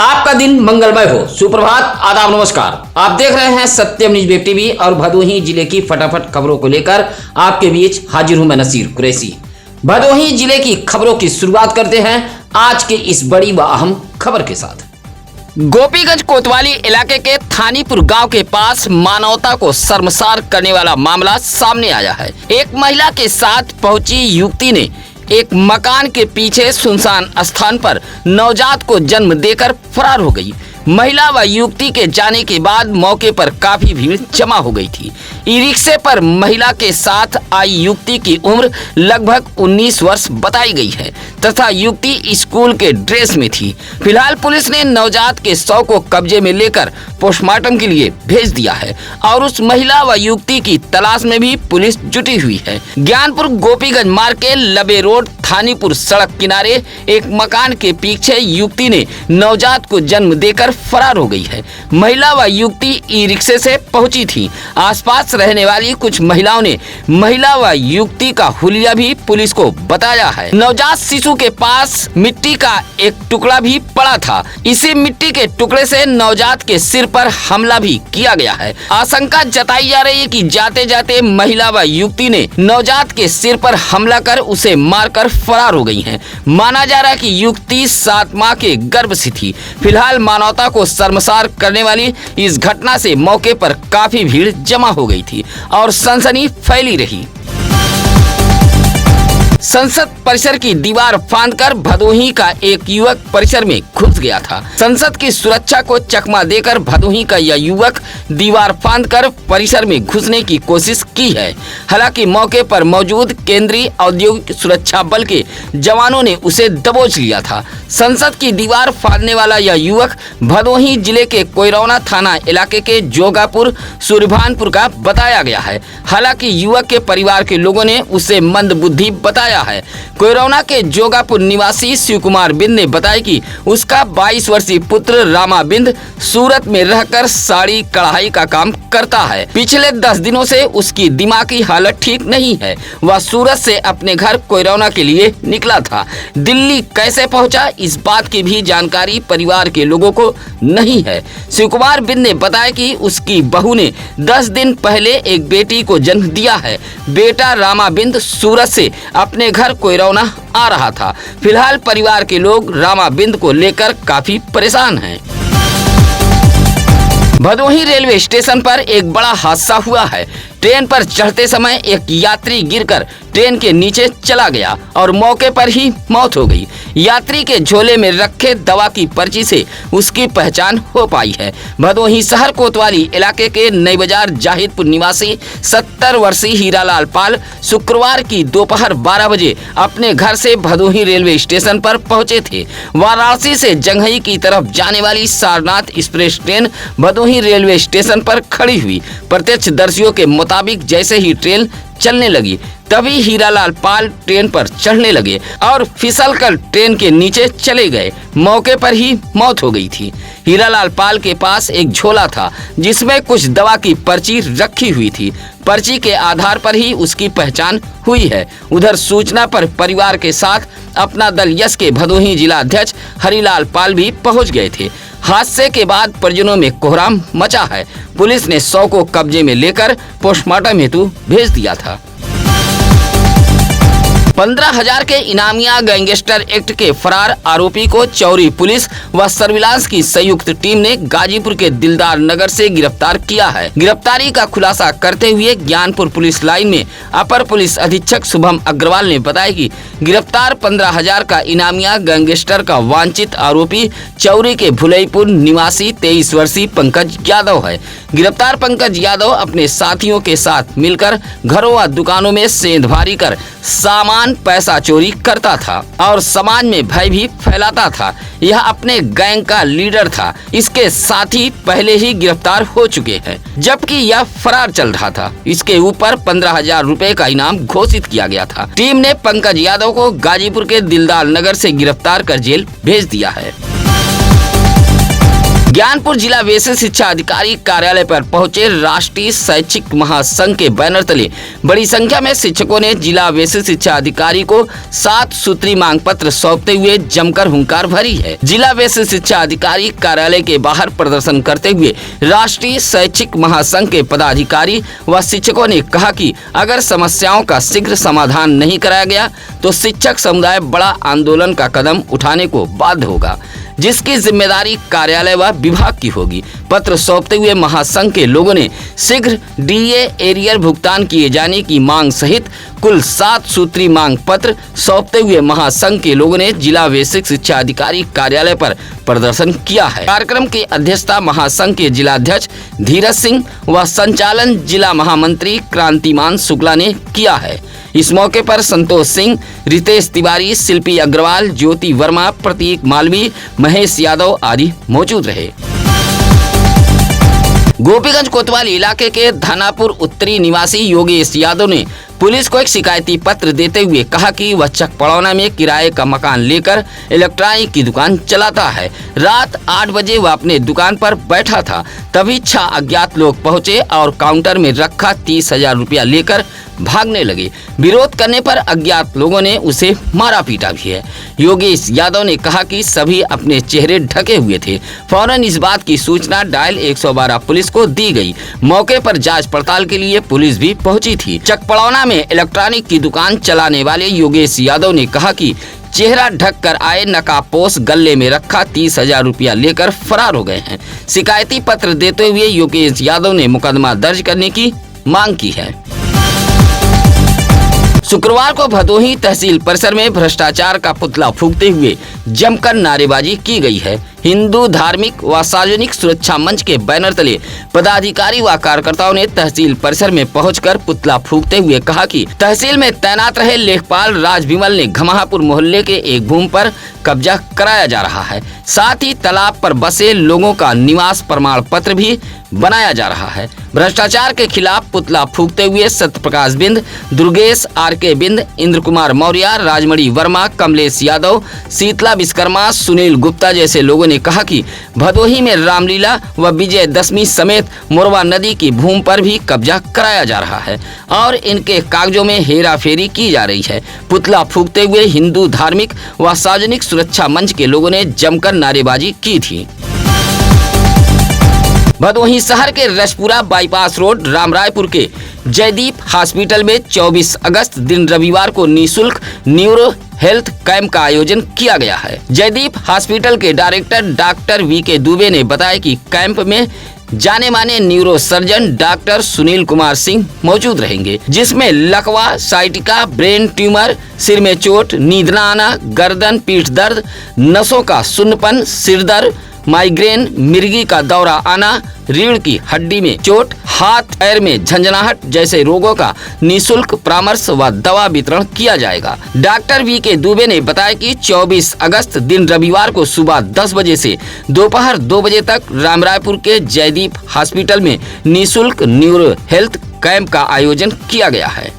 आपका दिन मंगलमय हो। सुप्रभात, आदाब, नमस्कार। आप देख रहे हैं सत्यम न्यूज वेब टीवी और भदोही जिले की फटाफट खबरों को लेकर आपके बीच हाजिर हूं मैं नसीर कुरैशी। भदोही जिले की खबरों की शुरुआत करते हैं आज के इस बड़ी व अहम खबर के साथ। गोपीगंज कोतवाली इलाके के थानीपुर गांव के पास मानवता को शर्मसार करने वाला मामला सामने आया है। एक महिला के साथ पहुंची युवती ने एक मकान के पीछे सुनसान स्थान पर नवजात को जन्म देकर फरार हो गई। महिला व युवती के जाने के बाद मौके पर काफी भीड़ जमा हो गई थी। ई रिक्शे पर महिला के साथ आई युवती की उम्र लगभग 19 वर्ष बताई गई है तथा युवती स्कूल के ड्रेस में थी। फिलहाल पुलिस ने नवजात के शव को कब्जे में लेकर पोस्टमार्टम के लिए भेज दिया है और उस महिला व युवती की तलाश में भी पुलिस जुटी हुई है। ज्ञानपुर गोपीगंज मार्ग के लबे रोड थानीपुर सड़क किनारे एक मकान के पीछे युवती ने नवजात को जन्म देकर फरार हो गई है। महिला व युवती ई रिक्शे से पहुंची थी। आसपास रहने वाली कुछ महिलाओं ने महिला व युवती का हुलिया भी पुलिस को बताया है। नवजात शिशु के पास मिट्टी का एक टुकड़ा भी पड़ा था। इसी मिट्टी के टुकड़े से नवजात के सिर पर हमला भी किया गया है। आशंका जताई जा रही है कि जाते जाते महिला व युवती ने नवजात के सिर पर हमला कर उसे मारकर फरार हो गई हैं। माना जा रहा है कि युवती 7 माह के गर्भ से थी। फिलहाल मानवता को शर्मसार करने वाली इस घटना से मौके पर काफी भीड़ जमा हो गई थी और सनसनी फैली रही। संसद परिसर की दीवार फांदकर भदोही का एक युवक परिसर में घुस गया था। संसद की सुरक्षा को चकमा देकर भदोही का यह युवक दीवार फांदकर परिसर में घुसने की कोशिश की है। हालांकि मौके पर मौजूद केंद्रीय औद्योगिक सुरक्षा बल के जवानों ने उसे दबोच लिया था। संसद की दीवार फांदने वाला यह युवक भदोही जिले के कोयरौना थाना इलाके के जोगापुर सूर्यभानपुर का बताया गया है। हालांकि युवक के परिवार के लोगों ने उसे मंदबुद्धि बताया है। कोयरौना के जोगापुर निवासी शिव कुमार बिंद ने बताया कि उसका 22 वर्षीय पुत्र रामा बिंद सूरत में रहकर साड़ी कढ़ाई का काम करता है। पिछले 10 दिनों से उसकी दिमागी हालत ठीक नहीं है। वह सूरत से अपने घर कोयरौना के लिए निकला था। दिल्ली कैसे पहुंचा, इस बात की भी जानकारी परिवार के लोगों को नहीं है। शिव कुमार बिंद ने बताया कि उसकी बहू ने 10 दिन पहले एक बेटी को जन्म दिया है। बेटा रामा बिंद सूरत से अपने घर कोयरौना आ रहा था। फिलहाल परिवार के लोग रामा बिंद को लेकर काफी परेशान हैं। भदोही रेलवे स्टेशन पर एक बड़ा हादसा हुआ है। ट्रेन पर चढ़ते समय एक यात्री गिरकर ट्रेन के नीचे चला गया और मौके पर ही मौत हो गई। यात्री के झोले में रखे दवा की पर्ची से उसकी पहचान हो पाई है। भदोही शहर कोतवाली इलाके के नई बाजार जाहिदपुर निवासी 70 वर्षीय हीरालाल पाल शुक्रवार की दोपहर 12 बजे अपने घर से भदोही रेलवे स्टेशन पर पहुंचे थे। वाराणसी से जंघई की तरफ जाने वाली Sarnath express train Bhadohi railway station पर खड़ी हुई। प्रत्यक्षदर्शियों के मुताबिक जैसे ही ट्रेन चलने लगी तभी हीरालाल पाल ट्रेन पर चढ़ने लगे और फिसलकर ट्रेन के नीचे चले गए। मौके पर ही मौत हो गई थी। हीरालाल पाल के पास एक झोला था जिसमें कुछ दवा की पर्ची रखी हुई थी। पर्ची के आधार पर ही उसकी पहचान हुई है। उधर सूचना पर परिवार के साथ अपना दल यश के भदोही जिला अध्यक्ष हरिलाल पाल भी पहुंच गए थे। हादसे के बाद परिजनों में कोहराम मचा है। पुलिस ने शव को कब्जे में लेकर पोस्टमार्टम हेतु भेज दिया था। 15,000 के इनामिया गैंगस्टर एक्ट के फरार आरोपी को चौरी पुलिस व सर्विलांस की संयुक्त टीम ने गाजीपुर के दिलदार नगर से गिरफ्तार किया है। गिरफ्तारी का खुलासा करते हुए ज्ञानपुर पुलिस लाइन में अपर पुलिस अधीक्षक शुभम अग्रवाल ने बताया कि गिरफ्तार 15,000 का इनामिया गैंगस्टर का वांछित आरोपी चौरी के भुलईपुर निवासी 23 वर्षीय पंकज यादव है। गिरफ्तार पंकज यादव अपने साथियों के साथ मिलकर घरों व दुकानों में सेंधमारी कर सामान पैसा चोरी करता था और समाज में भय भी फैलाता था। यह अपने गैंग का लीडर था। इसके साथी पहले ही गिरफ्तार हो चुके हैं जबकि यह फरार चल रहा था। इसके ऊपर 15,000 रुपए का इनाम घोषित किया गया था। टीम ने पंकज यादव को गाजीपुर के दिलदार नगर से गिरफ्तार कर जेल भेज दिया है। ज्ञानपुर जिला विशेष शिक्षा अधिकारी कार्यालय पर पहुंचे राष्ट्रीय शैक्षिक महासंघ के बैनर तले बड़ी संख्या में शिक्षकों ने जिला विशेष शिक्षा अधिकारी को 7 सूत्री मांग पत्र सौंपते हुए जमकर हुंकार भरी है। जिला विशेष शिक्षा अधिकारी कार्यालय के बाहर प्रदर्शन करते हुए राष्ट्रीय शैक्षिक महासंघ के पदाधिकारी व शिक्षकों ने कहा कि अगर समस्याओं का शीघ्र समाधान नहीं कराया गया तो शिक्षक समुदाय बड़ा आंदोलन का कदम उठाने को बाध्य होगा, जिसकी जिम्मेदारी कार्यालय व विभाग की होगी। पत्र सौंपते हुए महासंघ के लोगों ने शीघ्र डीए एरियर भुगतान किए जाने की मांग सहित कुल 7 सूत्री मांग पत्र सौंपते हुए महासंघ के लोगों ने जिला बेसिक शिक्षा अधिकारी कार्यालय पर प्रदर्शन किया है। कार्यक्रम की अध्यक्षता महासंघ के जिलाध्यक्ष धीरज सिंह व संचालन जिला महामंत्री क्रांतिमान शुक्ला ने किया है। इस मौके पर संतोष सिंह, रितेश तिवारी, शिल्पी अग्रवाल, ज्योति वर्मा, प्रतीक मालवी, महेश यादव आदि मौजूद रहे। गोपीगंज कोतवाली इलाके के धनापुर उत्तरी निवासी योगेश यादव ने पुलिस को एक शिकायती पत्र देते हुए कहा कि वह चकपड़ौना में किराए का मकान लेकर इलेक्ट्रॉनिक की दुकान चलाता है। रात 8 बजे वह अपने दुकान पर बैठा था, तभी 6 अज्ञात लोग पहुंचे और काउंटर में रखा 30,000 रुपया लेकर भागने लगे। विरोध करने पर अज्ञात लोगों ने उसे मारा पीटा भी है। योगेश यादव ने कहा कि सभी अपने चेहरे ढके हुए थे। फौरन इस बात की सूचना डायल 112 पुलिस को दी गई। मौके पर जांच पड़ताल के लिए पुलिस भी पहुंची थी। चकपड़ौना में इलेक्ट्रॉनिक की दुकान चलाने वाले योगेश यादव ने कहा कि चेहरा ढक कर आए नकाबपोश गले में रखा 30,000 रुपया लेकर फरार हो गए हैं। शिकायती पत्र देते हुए योगेश यादव ने मुकदमा दर्ज करने की मांग की है। शुक्रवार को भदोही तहसील परिसर में भ्रष्टाचार का पुतला फूंकते हुए जमकर नारेबाजी की गई है। हिंदू धार्मिक व सार्वजनिक सुरक्षा मंच के बैनर तले पदाधिकारी व कार्यकर्ताओं ने तहसील परिसर में पहुंचकर पुतला फूंकते हुए कहा कि तहसील में तैनात रहे लेखपाल राज विमल ने घमाहापुर मोहल्ले के एक भूमि पर कब्जा कराया जा रहा है। साथ ही तालाब पर बसे लोगों का निवास प्रमाण पत्र भी बनाया जा रहा है। भ्रष्टाचार के खिलाफ पुतला फूंकते हुए सत्यप्रकाश बिंद, दुर्गेश आर.के. बिंद, इंद्र कुमार मौर्य, राजमणि वर्मा, कमलेश यादव, शीतला विश्वकर्मा, सुनील गुप्ता जैसे लोगों ने कहा कि भदोही में रामलीला व विजयदशमी समेत मोरवा नदी की भूमि पर भी कब्जा कराया जा रहा है और इनके कागजों में हेराफेरी की जा रही है। पुतला फूंकते हुए हिंदू धार्मिक व सार्वजनिक सुरक्षा मंच के लोगों ने जमकर नारेबाजी की थी। भदोही शहर के रसपुरा बाईपास रोड रामरायपुर के जयदीप हॉस्पिटल में 24 अगस्त दिन रविवार को निःशुल्क न्यूरो हेल्थ कैंप का आयोजन किया गया है। जयदीप हॉस्पिटल के डायरेक्टर डॉक्टर वी.के. दुबे ने बताया कि कैंप में जाने माने neuro surgeon doctor Sunil Kumar Singh मौजूद रहेंगे, जिसमें लकवा, साइटिका, ब्रेन ट्यूमर, सिर में चोट, नींद न आना, गर्दन पीठ दर्द, नसों का सुन्नपन, सिर दर्द, माइग्रेन, मिर्गी का दौरा आना, रीढ़ की हड्डी में चोट, हाथ पैर में झंझनाहट जैसे रोगों का निःशुल्क परामर्श व दवा वितरण किया जाएगा। Doctor VK. दुबे ने बताया कि 24 अगस्त दिन रविवार को सुबह 10 बजे से दोपहर 2 बजे तक रामरायपुर के जयदीप हॉस्पिटल में निःशुल्क न्यूरो हेल्थ कैंप का आयोजन किया गया है।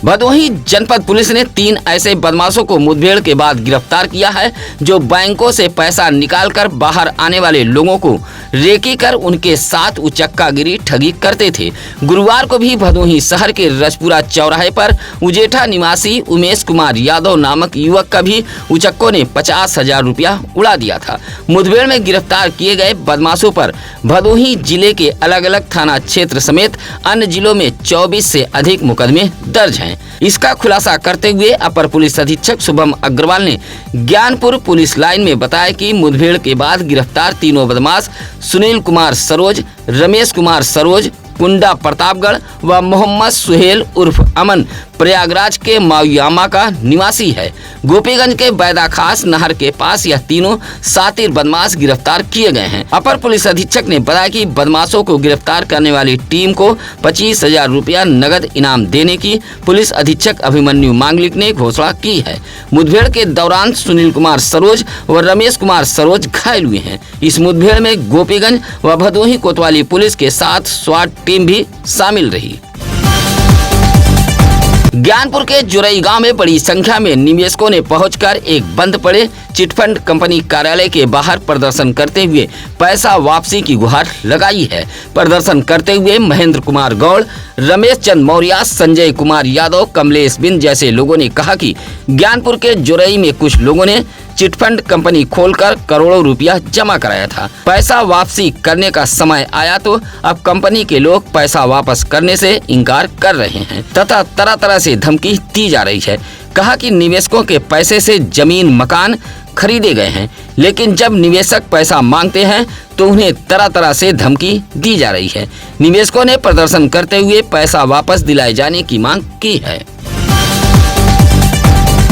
भदोही जनपद पुलिस ने 3 ऐसे बदमाशों को मुठभेड़ के बाद गिरफ्तार किया है जो बैंकों से पैसा निकालकर बाहर आने वाले लोगों को रेकी कर उनके साथ उचक्कागिरी ठगी करते थे। गुरुवार को भी भदोही शहर के रसपुरा चौराहे पर उजेठा निवासी उमेश कुमार यादव नामक युवक का भी उचक्कों ने 50,000 रुपया उड़ा दिया था। मुठभेड़ में गिरफ्तार किए गए बदमाशों पर भदोही जिले के अलग अलग थाना क्षेत्र समेत अन्य जिलों में 24 से अधिक मुकदमे दर्ज हैं। इसका खुलासा करते हुए अपर पुलिस अधीक्षक शुभम अग्रवाल ने ज्ञानपुर पुलिस लाइन में बताया कि मुठभेड़ के बाद गिरफ्तार तीनों बदमाश सुनील कुमार सरोज, रमेश कुमार सरोज, कुंडा प्रतापगढ़ व मोहम्मद सुहेल उर्फ अमन प्रयागराज के माउयामा का निवासी है। गोपीगंज के बैदा खास नहर के पास यह तीनों सातिर बदमाश गिरफ्तार किए गए हैं। अपर पुलिस अधीक्षक ने बताया कि बदमाशों को गिरफ्तार करने वाली टीम को 25,000 रुपया नगद इनाम देने की पुलिस अधीक्षक अभिमन्यु मांगलिक ने घोषणा की है। मुठभेड़ के दौरान सुनील कुमार सरोज व रमेश कुमार सरोज घायल हुए हैं। इस मुठभेड़ में गोपीगंज व भदोही कोतवाली पुलिस के साथ स्वाट टीम भी शामिल रही। ज्ञानपुर के जुरई गांव में बड़ी संख्या में निवेशकों ने पहुंचकर एक बंद पड़े चिटफंड कंपनी कार्यालय के बाहर प्रदर्शन करते हुए पैसा वापसी की गुहार लगाई है। प्रदर्शन करते हुए महेंद्र कुमार गौड़, रमेश चंद मौर्य, संजय कुमार यादव, कमलेश बिंद जैसे लोगों ने कहा कि ज्ञानपुर के जोरई में कुछ लोगों ने चिटफंड कंपनी खोलकर करोड़ों रुपया जमा कराया था। पैसा वापसी करने का समय आया तो अब कंपनी के लोग पैसा वापस करने से इनकार कर रहे हैं तथा तरह तरह से धमकी दी जा रही है। कहा कि निवेशकों के पैसे से जमीन मकान खरीदे गए हैं, लेकिन जब निवेशक पैसा मांगते हैं तो उन्हें तरह तरह से धमकी दी जा रही है। निवेशकों ने प्रदर्शन करते हुए पैसा वापस दिलाए जाने की मांग की है।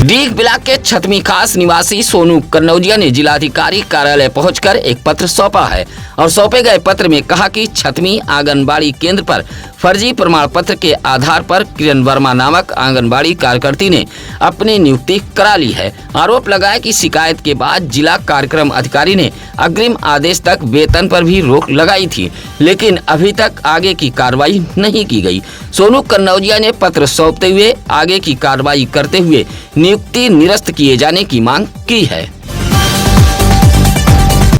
डीग ब्लॉक के छतमी खास निवासी सोनू कन्नौजिया ने जिलाधिकारी कार्यालय पहुंचकर एक पत्र सौंपा है और सौंपे गए पत्र में कहा कि छतमी आंगनबाड़ी केंद्र पर फर्जी प्रमाण पत्र के आधार पर किरण वर्मा नामक आंगनबाड़ी कार्यकर्ती ने अपनी नियुक्ति करा ली है। आरोप लगाया कि शिकायत के बाद जिला कार्यक्रम अधिकारी ने अग्रिम आदेश तक वेतन पर भी रोक लगाई थी, लेकिन अभी तक आगे की कार्रवाई नहीं की गई। सोनू कन्नौजिया ने पत्र सौंपते हुए आगे की कार्रवाई करते हुए नियुक्ति निरस्त किए जाने की मांग की है।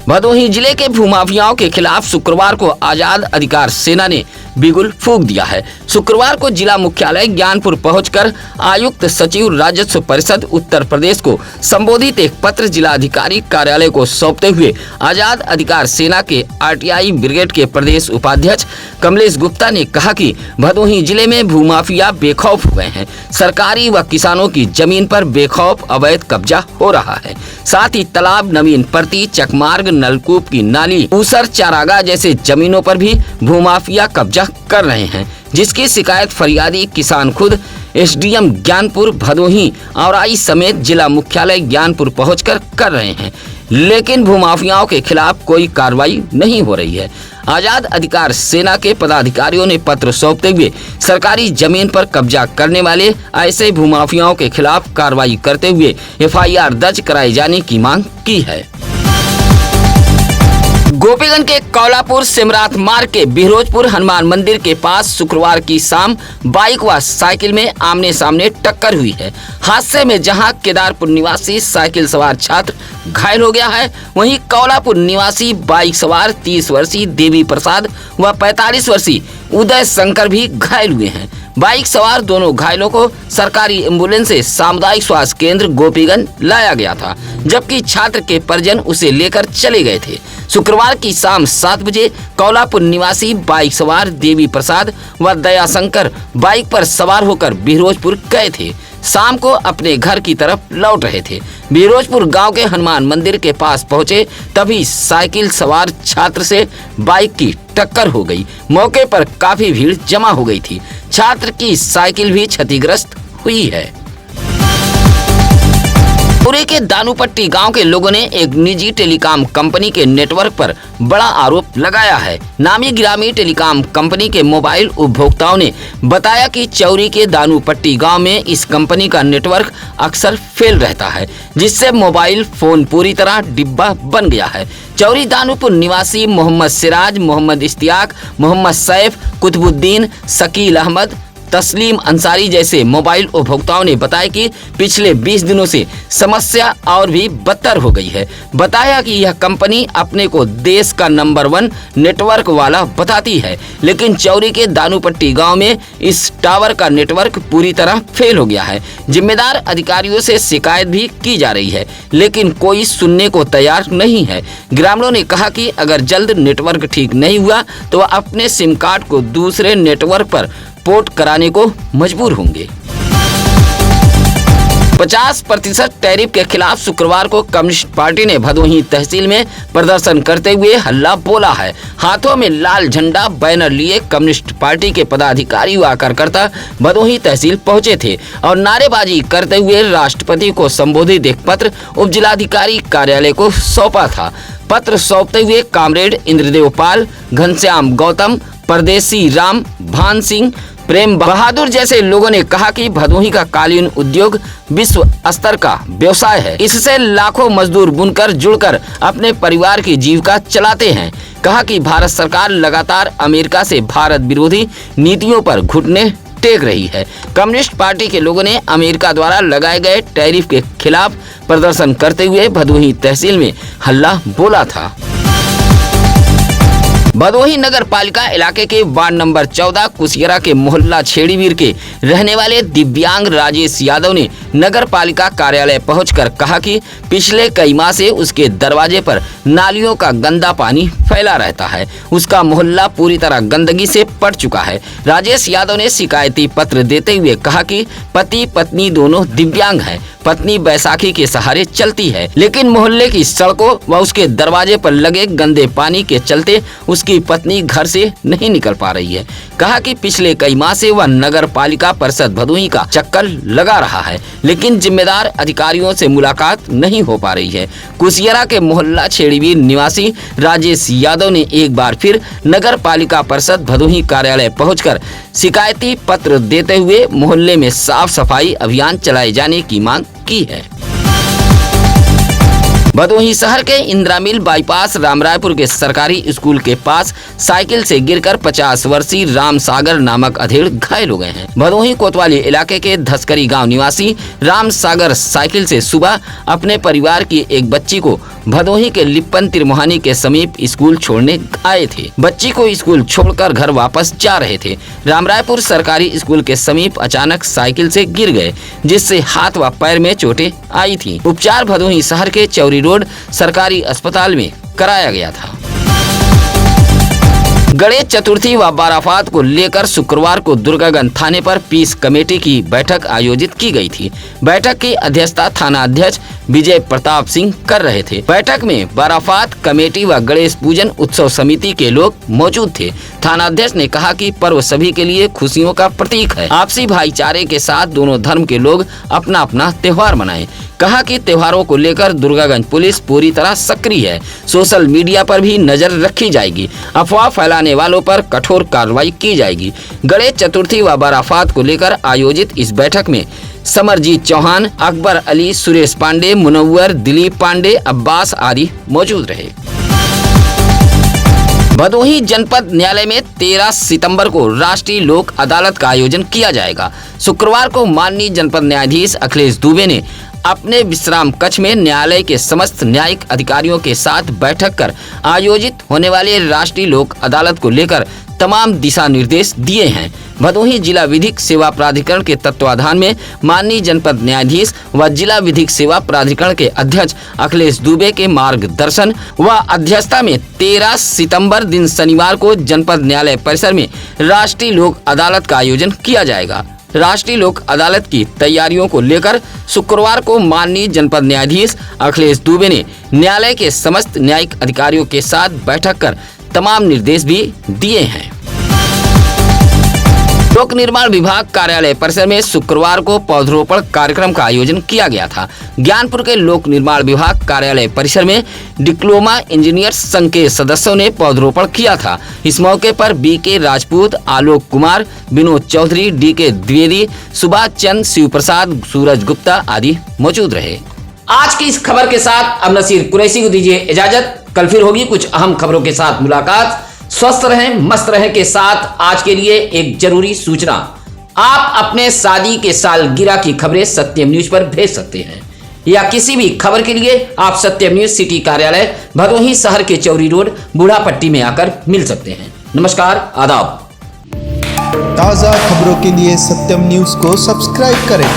भदोही जिले के भूमाफियाओं के खिलाफ शुक्रवार को आजाद अधिकार सेना ने बिगुल फूंक दिया है। शुक्रवार को जिला मुख्यालय ज्ञानपुर पहुंचकर आयुक्त सचिव राजस्व परिषद उत्तर प्रदेश को संबोधित एक पत्र जिलाधिकारी कार्यालय को सौंपते हुए आजाद अधिकार सेना के आरटीआई ब्रिगेड के प्रदेश उपाध्यक्ष कमलेश गुप्ता ने कहा कि भदोही जिले में भूमाफिया बेखौफ हो गए हैं। सरकारी व किसानों की जमीन पर बेखौफ अवैध कब्जा हो रहा है। साथ ही तालाब, नवीन परती, चकमार्ग, नलकूप की नाली, ऊसर, चारागाह जैसे जमीनों पर भी भूमाफिया कब्जा कर रहे हैं, जिसकी शिकायत फरियादी किसान खुद एसडीएम ज्ञानपुर, भदोही, औराई समेत जिला मुख्यालय ज्ञानपुर पहुंचकर कर रहे हैं, लेकिन भूमाफियाओं के खिलाफ कोई कार्रवाई नहीं हो रही है। आजाद अधिकार सेना के पदाधिकारियों ने पत्र सौंपते हुए सरकारी जमीन पर कब्जा करने वाले ऐसे भूमाफियाओं के खिलाफ कार्रवाई करते हुए एफआईआर दर्ज कराए जाने की मांग की है। गोपीगंज के कौलापुर सिमरात मार्ग के बिहरोजपुर हनुमान मंदिर के पास शुक्रवार की शाम बाइक व साइकिल में आमने सामने टक्कर हुई है। हादसे में जहां केदारपुर निवासी साइकिल सवार छात्र घायल हो गया है, वहीं कौलापुर निवासी बाइक सवार 30 वर्षीय देवी प्रसाद व 45 वर्षीय उदय शंकर भी घायल हुए हैं। बाइक सवार दोनों घायलों को सरकारी एम्बुलेंस से सामुदायिक स्वास्थ्य केंद्र गोपीगंज लाया गया था, जबकि छात्र के परिजन उसे लेकर चले गए थे। शुक्रवार की शाम 7 बजे कौलापुर निवासी बाइक सवार देवी प्रसाद व दयाशंकर बाइक पर सवार होकर बिहरोजपुर गए थे। शाम को अपने घर की तरफ लौट रहे थे। बिहरोजपुर गांव के हनुमान मंदिर के पास पहुंचे तभी साइकिल सवार छात्र से बाइक की टक्कर हो गई। मौके पर काफी भीड़ जमा हो गई थी। छात्र की साइकिल भी क्षतिग्रस्त हुई है। पुरी के दानूपट्टी गांव के लोगों ने एक निजी टेलीकॉम कंपनी के नेटवर्क पर बड़ा आरोप लगाया है। नामी गिरामी टेलीकॉम कंपनी के मोबाइल उपभोक्ताओं ने बताया कि चौरी के दानूपट्टी गांव में इस कंपनी का नेटवर्क अक्सर फेल रहता है, जिससे मोबाइल फोन पूरी तरह डिब्बा बन गया है। चौरी दानूपुर निवासी मोहम्मद सिराज, मोहम्मद इश्तियाक, मोहम्मद सैफ, कुतुबुद्दीन, शकील अहमद, तस्लीम अंसारी जैसे मोबाइल उपभोक्ताओं ने बताया कि पिछले 20 दिनों से समस्या और भी बदतर हो गई है। बताया कि यह कंपनी अपने को देश का नंबर 1 नेटवर्क वाला बताती है, लेकिन चौरी के दानूपट्टी गांव में इस टावर का नेटवर्क पूरी तरह फेल हो गया है। जिम्मेदार अधिकारियों से शिकायत भी की जा रही है, लेकिन कोई सुनने को तैयार नहीं है। ग्रामीणों ने कहा कि अगर जल्द नेटवर्क ठीक नहीं हुआ तो वह अपने सिम कार्ड को दूसरे नेटवर्क पर पोर्ट कराने को मजबूर होंगे। 50% टैरिफ के खिलाफ शुक्रवार को कम्युनिस्ट पार्टी ने भदोही तहसील में प्रदर्शन करते हुए हल्ला बोला है। हाथों में लाल झंडा बैनर लिए कम्युनिस्ट पार्टी के पदाधिकारी व कार्यकर्ता भदोही तहसील पहुंचे थे और नारेबाजी करते हुए राष्ट्रपति को संबोधित एक पत्र उप जिलाधिकारी कार्यालय को सौंपा था। पत्र सौंपते हुए कामरेड इंद्रदेव पाल, घनश्याम गौतम, परदेसी राम, भान सिंह, प्रेम बहादुर जैसे लोगों ने कहा कि भदोही का कालीन उद्योग विश्व स्तर का व्यवसाय है। इससे लाखों मजदूर बुनकर जुड़कर अपने परिवार की जीविका चलाते हैं। कहा कि भारत सरकार लगातार अमेरिका से भारत विरोधी नीतियों पर घुटने टेक रही है। कम्युनिस्ट पार्टी के लोगों ने अमेरिका द्वारा लगाए गए टैरिफ के खिलाफ प्रदर्शन करते हुए भदोही तहसील में हल्ला बोला था। भदोही नगर पालिका इलाके के वार्ड नंबर 14 कुसियरा के मोहल्ला छेड़ीवीर के रहने वाले दिव्यांग राजेश यादव ने नगर पालिका कार्यालय पहुंचकर कहा कि पिछले कई माह से उसके दरवाजे पर नालियों का गंदा पानी फैला रहता है। उसका मोहल्ला पूरी तरह गंदगी से पट चुका है। राजेश यादव ने शिकायती पत्र देते हुए कहा कि पति पत्नी दोनों दिव्यांग हैं। पत्नी बैसाखी के सहारे चलती है, लेकिन मोहल्ले की सड़कों व उसके दरवाजे पर लगे गंदे पानी के चलते उसकी पत्नी घर से नहीं निकल पा रही है। कहा कि पिछले कई माह से वह नगर पालिका परिषद भदोही का चक्कर लगा रहा है, लेकिन जिम्मेदार अधिकारियों से मुलाकात नहीं हो पा रही है। कुसियरा के मोहल्ला छेड़ीवीर निवासी राजेश यादव ने एक बार फिर नगर पालिका परिषद भदोही कार्यालय पहुंचकर शिकायती पत्र देते हुए मोहल्ले में साफ सफाई अभियान चलाए जाने की मांग की है। भदोही शहर के इंदिरा मिल बाईपास रामरायपुर के सरकारी स्कूल के पास साइकिल से गिरकर 50 वर्षीय राम सागर नामक अधेड़ घायल हो गए हैं। भदोही कोतवाली इलाके के धसकरी गांव निवासी राम सागर साइकिल से सुबह अपने परिवार की एक बच्ची को भदोही के लिप्पन तिरमोहानी के समीप स्कूल छोड़ने आए थे। बच्ची को स्कूल छोड़कर घर वापस जा रहे थे। रामरायपुर सरकारी स्कूल के समीप अचानक साइकिल से गिर गए, जिससे हाथ व पैर में चोटें आई थी। उपचार भदोही शहर के चौरी रोड सरकारी अस्पताल में कराया गया था। गणेश चतुर्थी व बाराफात को लेकर शुक्रवार को दुर्गागंज थाने पर पीस कमेटी की बैठक आयोजित की गई थी। बैठक की अध्यक्षता थाना अध्यक्ष विजय प्रताप सिंह कर रहे थे। बैठक में बाराफात कमेटी व गणेश पूजन उत्सव समिति के लोग मौजूद थे। थाना अध्यक्ष ने कहा कि पर्व सभी के लिए खुशियों का प्रतीक है। आपसी भाईचारे के साथ दोनों धर्म के लोग अपना अपना त्योहार मनाएं। कहा कि त्योहारों को लेकर दुर्गागंज पुलिस पूरी तरह सक्रिय है। सोशल मीडिया पर भी नजर रखी जाएगी। अफवाह फैलाने वालों पर कठोर कार्रवाई की जाएगी। गणेश चतुर्थी व बाराफात को लेकर आयोजित इस बैठक में समरजीत चौहान, अकबर अली, सुरेश पांडे, मुनव्वर, दिलीप पांडे, अब्बास आदि मौजूद रहे। भदोही जनपद न्यायालय में 13 सितंबर को राष्ट्रीय लोक अदालत का आयोजन किया जाएगा। शुक्रवार को माननीय जनपद न्यायाधीश अखिलेश दुबे ने अपने विश्राम कक्ष में न्यायालय के समस्त न्यायिक अधिकारियों के साथ बैठक कर आयोजित होने वाले राष्ट्रीय लोक अदालत को लेकर तमाम दिशा निर्देश दिए हैं। भदोही जिला विधिक सेवा प्राधिकरण के तत्वाधान में माननीय जनपद न्यायाधीश व जिला विधिक सेवा प्राधिकरण के अध्यक्ष अखिलेश दुबे के मार्गदर्शन व अध्यक्षता में 13 सितंबर दिन शनिवार को जनपद न्यायालय परिसर में राष्ट्रीय लोक अदालत का आयोजन किया जाएगा। राष्ट्रीय लोक अदालत की तैयारियों को लेकर शुक्रवार को माननीय जनपद न्यायाधीश अखिलेश दुबे ने न्यायालय के समस्त न्यायिक अधिकारियों के साथ बैठक कर तमाम निर्देश भी दिए हैं। लोक निर्माण विभाग कार्यालय परिसर में शुक्रवार को पौधरोपण कार्यक्रम का आयोजन किया गया था। ज्ञानपुर के लोक निर्माण विभाग कार्यालय परिसर में डिप्लोमा इंजीनियर संघ के सदस्यों ने पौधरोपण किया था। इस मौके पर बीके राजपूत, आलोक कुमार, विनोद चौधरी, डीके द्विवेदी, सुभाष चंद, शिव प्रसाद, सूरज गुप्ता आदि मौजूद रहे। आज की इस खबर के साथ अब नसीर कुरैशी को दीजिए इजाजत। कल फिर होगी कुछ अहम खबरों के साथ मुलाकात। स्वस्थ रहें, मस्त रहें के साथ आज के लिए एक जरूरी सूचना, आप अपने शादी के सालगिरह की खबरें सत्यम न्यूज पर भेज सकते हैं या किसी भी खबर के लिए आप सत्यम न्यूज सिटी कार्यालय भदोही शहर के चौरी रोड बूढ़ापट्टी में आकर मिल सकते हैं। नमस्कार, आदाब। ताज़ा खबरों के लिए सत्यम न्यूज को सब्सक्राइब करें